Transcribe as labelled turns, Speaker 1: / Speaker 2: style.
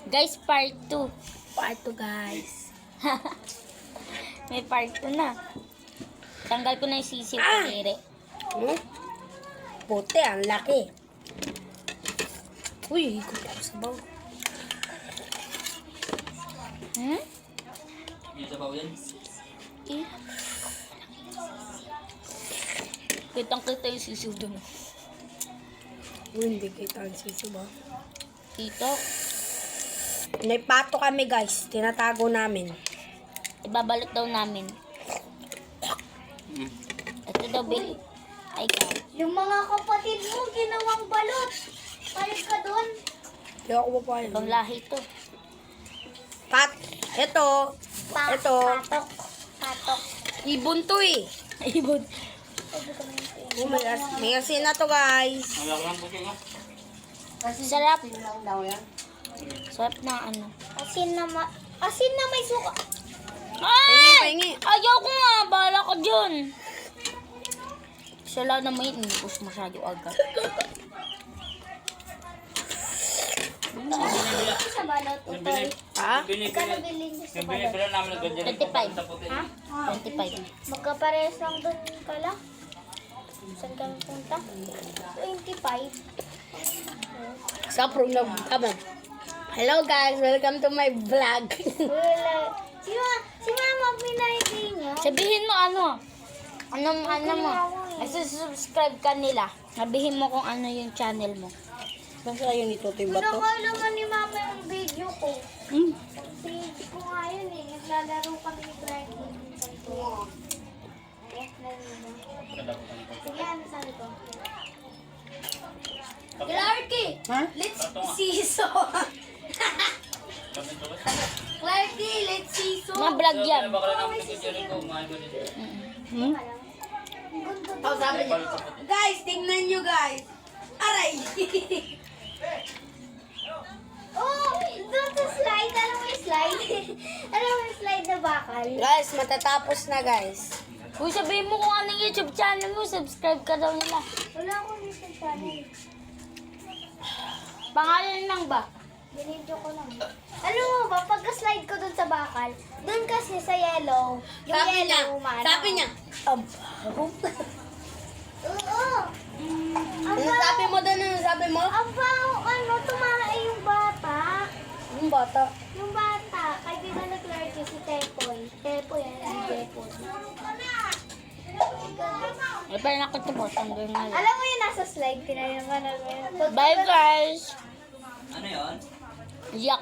Speaker 1: Guys, part 2.
Speaker 2: Part 2 guys.
Speaker 1: May part 2 na. Tanggal ko na yung sisiw ko, Tere.
Speaker 2: Puti, ang laki. Uy, ikot ako sa baw.
Speaker 3: Yung sabaw yan.
Speaker 1: Kitang-kita yung sisiw dun.
Speaker 2: Uy, hindi kita ang sisiw ba?
Speaker 1: Dito,
Speaker 2: May pato kami guys. Tinatago namin.
Speaker 1: ibabalot daw namin. Ito daw, Bill. Ay, ka.
Speaker 4: Yung mga kapatid mo, ginawang balot. Palit ka doon.
Speaker 2: Hindi ako papayag.
Speaker 1: Ibang lahi to.
Speaker 2: Ito. Ito.
Speaker 4: Patok.
Speaker 2: Ibon to eh.
Speaker 1: Ibon.
Speaker 2: May asin na to guys.
Speaker 3: Wala ko lang puti ka.
Speaker 1: Sarap. Sarap na ano.
Speaker 4: Asin na may suka.
Speaker 1: Ay!
Speaker 2: Pahingi.
Speaker 1: Ayaw ko nga. Bahala ka dyan. Siya lang naman yun. Hindi ko masyado agad.
Speaker 4: Sa balot.
Speaker 3: Binili.
Speaker 2: Ha?
Speaker 4: Kano bilhin niyo sa balot?
Speaker 3: Binili namin ng ganyan.
Speaker 1: 25.
Speaker 3: Sa puti.
Speaker 4: Ha?
Speaker 1: 25.
Speaker 4: Magkaparehas lang doon kala. Saan kami punta? 25.
Speaker 2: Sa program. Hello guys, welcome to my vlog.
Speaker 4: Wala. Si mama pinahiti niya.
Speaker 1: Sabihin mo ano. Ano mo. Subscribe ka nila. Sabihin mo kung ano yung channel mo.
Speaker 2: Basta yun ito, ba to?
Speaker 4: Nakakalaman ni mama yung video ko. Page ko nga yun eh. Naglalaro kami ni Clark. Sige, ano sabi ko? Clarky!
Speaker 2: Ha?
Speaker 4: Let's siso! Clarky, let's siso!
Speaker 1: Mga vlog yan.
Speaker 3: Baka lang namin nagkakyarin ko. Kumain mo dito.
Speaker 2: Oh, sabi niya. Guys, tingnan nyo guys. Aray!
Speaker 4: Oh, doon sa slide. Alam mo yung slide? Alam mo yung slide na bakal?
Speaker 2: Guys, matatapos na guys.
Speaker 1: Uy, sabihin mo kung anong YouTube channel mo. Subscribe ka daw nila.
Speaker 4: Wala akong YouTube channel.
Speaker 1: Pangalan lang ba?
Speaker 4: Binidyo ko lang. Alam mo ba, pagka-slide ko dun sa bakal, dun kasi sa yellow, yung
Speaker 2: Sabi niya,
Speaker 4: yellow umano.
Speaker 2: sabi niya.
Speaker 4: Oo.
Speaker 2: Ano sabi mo doon? Ano sabi mo?
Speaker 4: Ano, tumarae yung bata.
Speaker 2: Yung bata.
Speaker 4: Yung bata, kaibigan na Clarky, si Tepoy. Tepoy, yan, Tepoy.
Speaker 1: Ay, parang ako ito mo. Tanggal na lang.
Speaker 4: Alam mo yung nasa slide, tinayaman namin.
Speaker 1: Bye, guys.
Speaker 3: Ano yun?
Speaker 1: Hindi ako